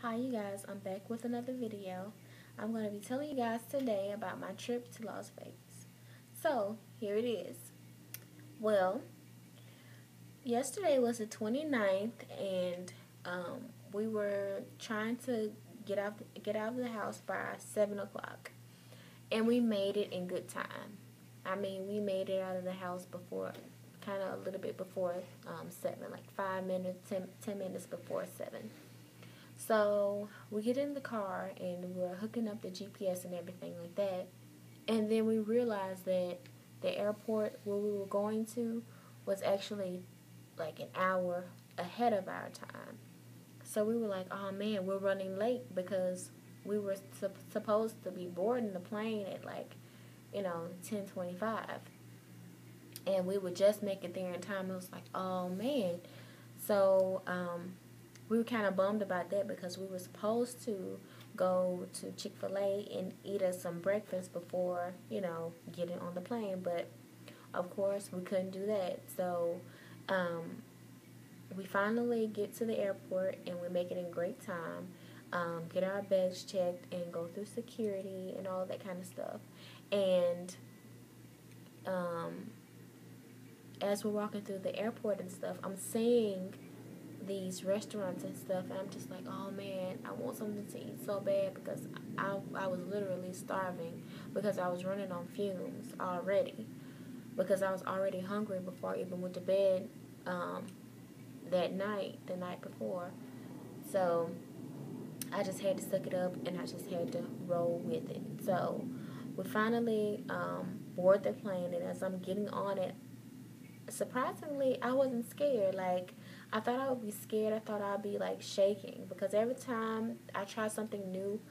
Hi you guys, I'm back with another video. I'm going to be telling you guys today about my trip to Las Vegas. So, here it is. Well, yesterday was the 29th and we were trying to get out of the house by 7 o'clock. And we made it in good time. I mean, we made it out of the house before, kind of a little bit before 7, like 5 minutes, 10 minutes before 7. So we get in the car and we're hooking up the GPS and everything like that. And then we realized that the airport where we were going to was actually like an hour ahead of our time. So we were like, oh man, we're running late because we were supposed to be boarding the plane at like, 10:25. And we would just make it there in time. It was like, oh man. So, we were kind of bummed about that because we were supposed to go to Chick-fil-A and eat us some breakfast before, getting on the plane. But, of course, we couldn't do that. So, we finally get to the airport and we make it in great time. Get our bags checked and go through security and all that kind of stuff. And as we're walking through the airport and stuff, I'm seeing these restaurants and stuff, and I'm just like, oh man, I want something to eat so bad because I was literally starving because I was running on fumes already because I was already hungry before I even went to bed the night before. So I just had to suck it up and I just had to roll with it. So we finally board the plane, and as I'm getting on it, surprisingly, I wasn't scared. Like, I thought I would be scared. I thought I'd be like shaking because every time I try something new,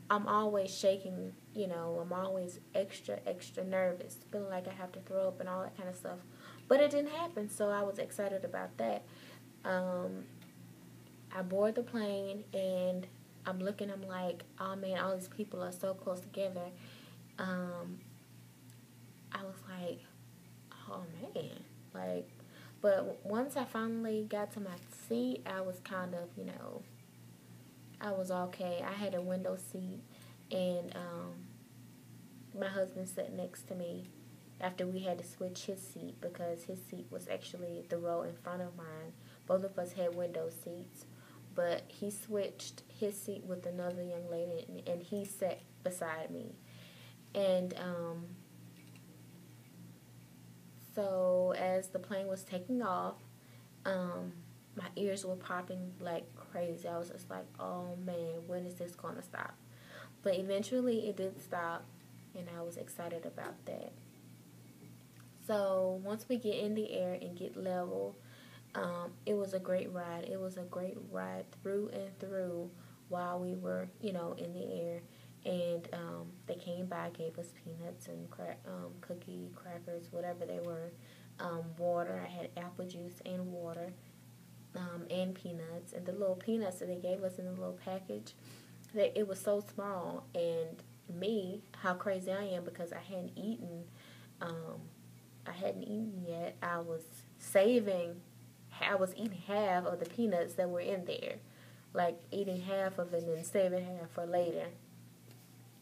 I'm always shaking. I'm always extra nervous, feeling like I have to throw up and all that kind of stuff. But it didn't happen, so I was excited about that. I board the plane and I'm looking. I'm like, oh man, all these people are so close together. I was like, oh man, like, but once I finally got to my seat, I was kind of, I was okay. I had a window seat, and my husband sat next to me after we had to switch his seat because his seat was actually the row in front of mine. Both of us had window seats, but he switched his seat with another young lady, and he sat beside me. And so as the plane was taking off, my ears were popping like crazy. I was just like, oh man, when is this going to stop? But eventually it did stop, and I was excited about that. So once we get in the air and get level, it was a great ride. It was a great ride through and through while we were, in the air. And they came by, gave us peanuts and cookie crackers, whatever they were, water. I had apple juice and water, and peanuts. And the little peanuts that they gave us in the little package, it was so small. And me, how crazy I am because um, I hadn't eaten yet. I was eating half of the peanuts that were in there, like eating half of it and saving half for later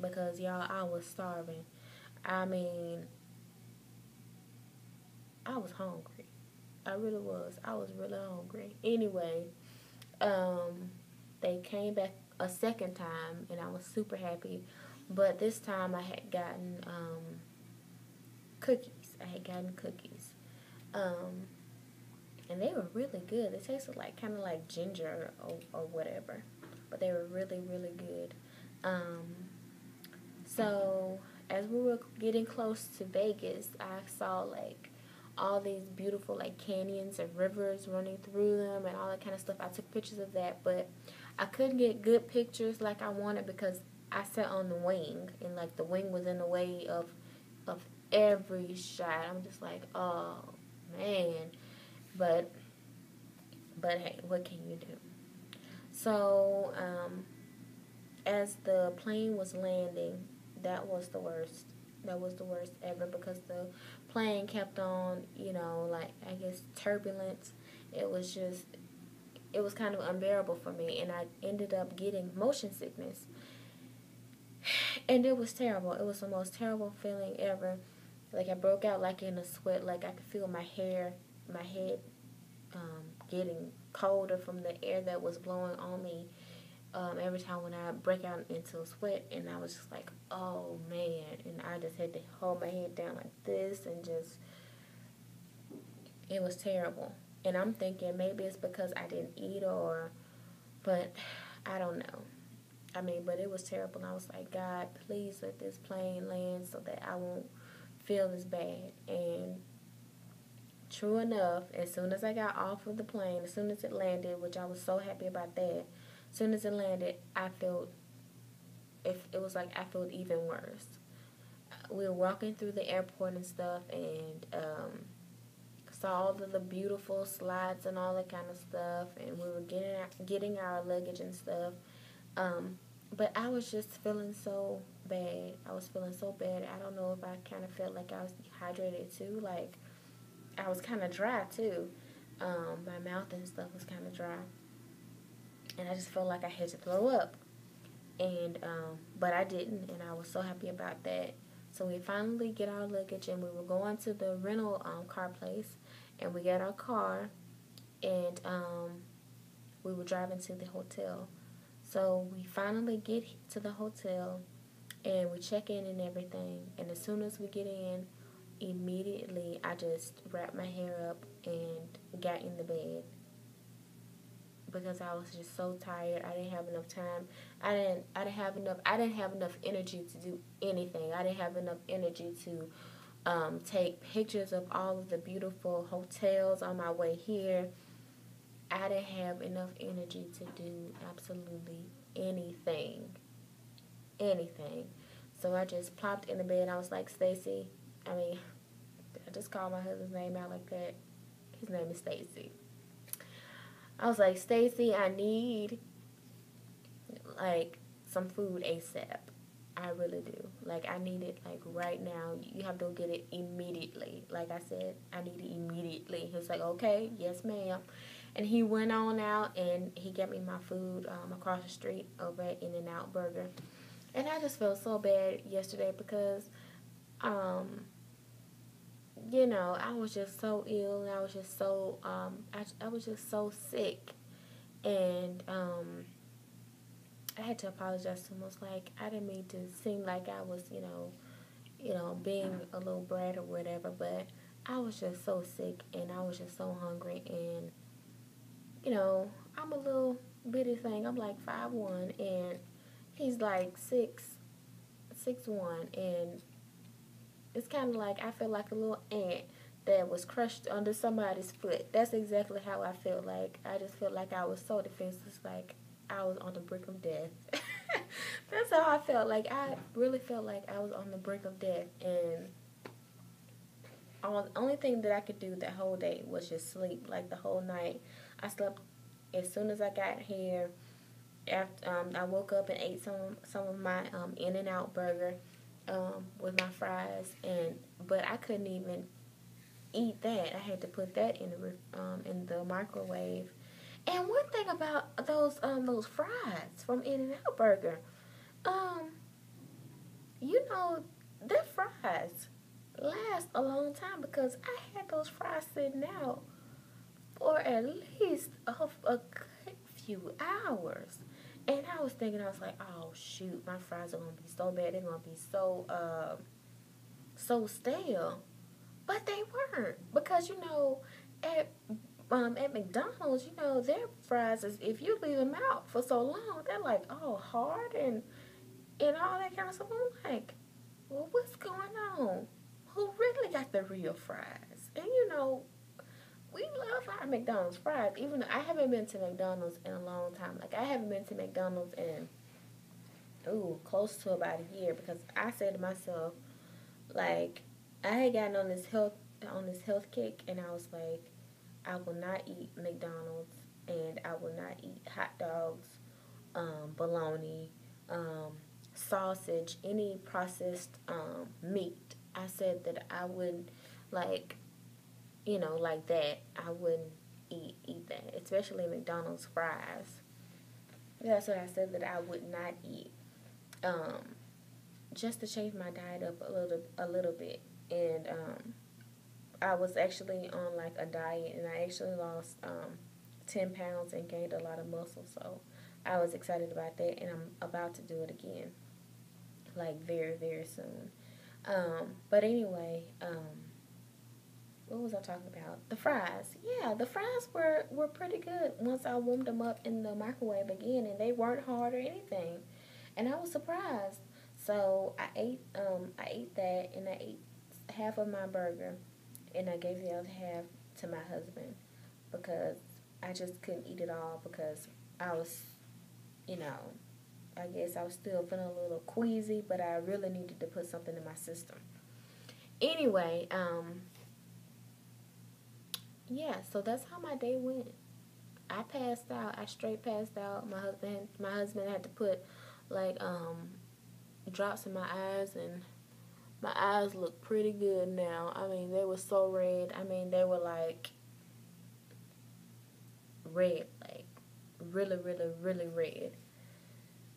because y'all, I was starving. I mean, I was hungry. I really was. I was really hungry. Anyway, they came back a second time, and I was super happy. But this time I had gotten cookies. I had gotten cookies. Um, and they were really good. They tasted like kind of like ginger or whatever, but they were really really good. So as we were getting close to Vegas, I saw like all these beautiful like canyons and rivers running through them and all that kind of stuff. I took pictures of that, but I couldn't get good pictures like I wanted because I sat on the wing, and like the wing was in the way of every shot. I'm just like, oh man, but hey, what can you do? So as the plane was landing, that was the worst. That was the worst ever because the plane kept on, like I guess turbulence. It was just it was kind of unbearable for me, and I ended up getting motion sickness. And it was terrible. It was the most terrible feeling ever. Like, I broke out like in a sweat. Like, I could feel my hair, my head getting colder from the air that was blowing on me every time when I break out into a sweat. And I was just like, oh man. And I just had to hold my head down like this, and just, it was terrible. And I'm thinking maybe it's because I didn't eat, but I don't know. I mean, but it was terrible. And I was like, God, please let this plane land so that I won't feel as bad. And true enough, as soon as I got off of the plane, as soon as it landed, which I was so happy about that, as soon as it landed, I felt, it was like I felt even worse. We were walking through the airport and stuff, and saw all of the beautiful slides and all that kind of stuff, and we were getting our luggage and stuff. But I was just feeling so bad. I was feeling so bad. I don't know if I kind of felt like I was dehydrated too. Like, I was kind of dry too. My mouth and stuff was kind of dry. And I just felt like I had to throw up. And, but I didn't. And I was so happy about that. So we finally get our luggage, and we were going to the rental car place. And we got our car. And we were driving to the hotel. So we finally get to the hotel, and we check in and everything. And as soon as we get in, immediately I just wrapped my hair up and got in the bed, because I was just so tired. I didn't have enough time. I didn't have enough energy to do anything. I didn't have enough energy to take pictures of all of the beautiful hotels on my way here. I didn't have enough energy to do absolutely anything. Anything. So I just plopped in the bed. I was like, Stacy, I just called my husband's name out like that. His name is Stacy. I was like, Stacy, I need, like, some food ASAP. I really do. Like, I need it, like, right now. You have to get it immediately. Like I said, I need it immediately. He was like, okay, yes, ma'am. And he went on out, and he got me my food across the street over at In-N-Out Burger. And I just felt so bad yesterday because, you know, I was just so ill, and I was just so, I was just so sick. And I had to apologize to him. I was like, I didn't mean to seem like I was, being a little brat or whatever, but I was just so sick, and I was just so hungry, and, I'm a little bitty thing. I'm like 5'1", and he's like 6'1", and it's kind of like I feel like a little ant that was crushed under somebody's foot. That's exactly how I feel like. I just felt like I was so defenseless, like I was on the brink of death. That's how I felt. Like, I really felt like I was on the brink of death, and the only thing that I could do that whole day was just sleep. Like, the whole night, I slept as soon as I got here. After I woke up and ate some of my In-N-Out burger with my fries, but I couldn't even eat that. I had to put that in the microwave. And one thing about those fries from In-N-Out Burger, their fries last a long time, because I had those fries sitting out for at least a good few hours. And I was like, oh shoot, my fries are gonna be so bad. They're gonna be so stale. But they weren't, because at McDonald's, their fries is, if you leave them out for so long, they're like all hard and all that kind of stuff. I'm like, well, what's going on? Who really got the real fries? And we love our McDonald's fries. Even though I haven't been to McDonald's in a long time. Like, I haven't been to McDonald's in close to about a year, because I said to myself, like, I had gotten on this health kick, and I was like, I will not eat McDonald's, and I will not eat hot dogs, bologna, sausage, any processed meat. I said that I wouldn't, like that. I wouldn't eat that, especially McDonald's fries. That's what I said that I would not eat. Um, just to change my diet up a little bit, and I was actually on like a diet, and I actually lost 10 pounds and gained a lot of muscle. So I was excited about that, and I'm about to do it again, like very very soon. But anyway, what was I talking about? The fries. Yeah, the fries were pretty good once I warmed them up in the microwave again, and they weren't hard or anything, and I was surprised. So I ate that, and I ate half of my burger, and I gave the other half to my husband because I just couldn't eat it all because I was, you know, I guess I was still feeling a little queasy, but I really needed to put something in my system. Anyway, yeah, so that's how my day went. I passed out. I straight passed out. My husband had to put like drops in my eyes, and my eyes look pretty good now. I mean, they were so red. I mean, they were like red, like really, really, really red.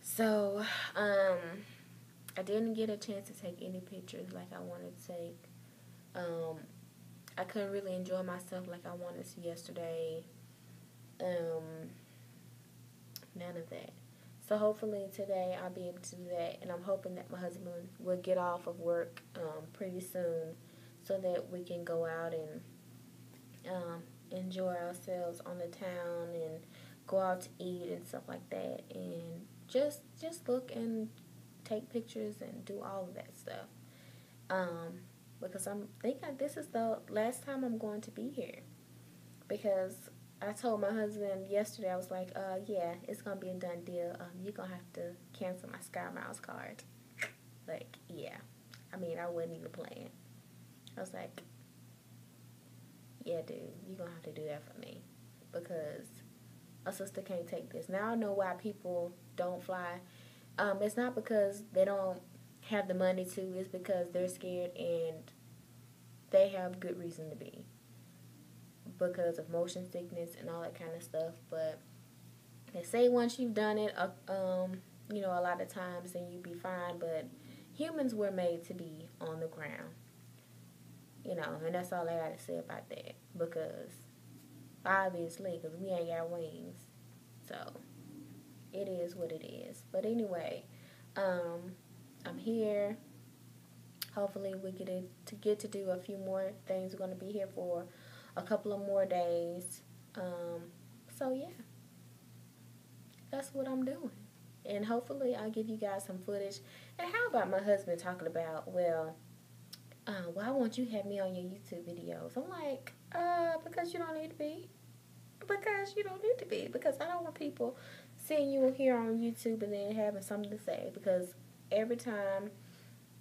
So, I didn't get a chance to take any pictures like I wanted to take. Um, I couldn't really enjoy myself like I wanted to yesterday. Um, None of that. So hopefully today I'll be able to do that, and I'm hoping that my husband will get off of work pretty soon, so that we can go out and enjoy ourselves on the town and go out to eat and stuff like that, and just look and take pictures and do all of that stuff. Um, because I'm thinking this is the last time I'm going to be here, because I told my husband yesterday, I was like, yeah, it's going to be a done deal. You're going to have to cancel my Sky Miles card. Like, yeah. I mean, I wasn't even playing. I was like, yeah, dude, you're going to have to do that for me, because a sister can't take this. Now I know why people don't fly. It's not because they don't have the money to. It's because they're scared, and they have good reason to be, because of motion sickness and all that kind of stuff. But they say once you've done it, a lot of times, then you'll be fine. But humans were made to be on the ground, and that's all I got to say about that. Because obviously, because we ain't got wings, so it is what it is. But anyway, I'm here. Hopefully, we get to do a few more things. We're going to be here for a couple of more days. So yeah, that's what I'm doing. And hopefully I'll give you guys some footage. And how about my husband talking about, well, why won't you have me on your YouTube videos? I'm like, because you don't need to be. Because you don't need to be. Because I don't want people seeing you here on YouTube and then having something to say. Because every time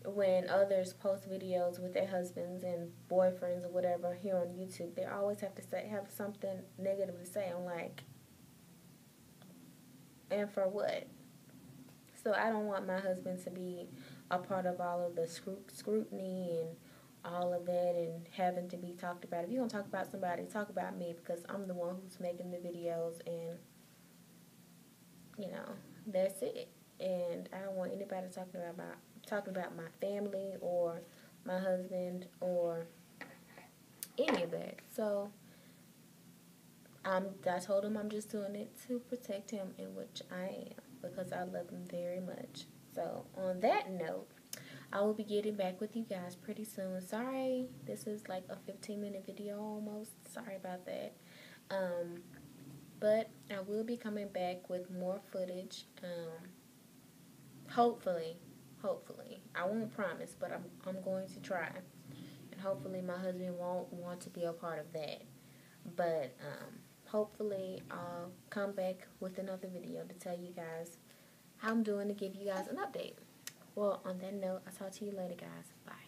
when others post videos with their husbands and boyfriends or whatever here on YouTube, they always have to have something negative to say. I'm like, and for what? So I don't want my husband to be a part of all of the scrutiny and all of that, and having to be talked about. If you're going to talk about somebody, talk about me, because I'm the one who's making the videos, and that's it. And I don't want anybody talking about my family or my husband or any of that. So I told him I'm just doing it to protect him, in which I am, because I love him very much. So on that note, I will be getting back with you guys pretty soon. Sorry, this is like a 15-minute video almost. Sorry about that. But I will be coming back with more footage. Hopefully. I won't promise, but I'm going to try. And hopefully my husband won't want to be a part of that. But hopefully I'll come back with another video to tell you guys how I'm doing, to give you guys an update. Well, on that note, I'll talk to you later, guys. Bye.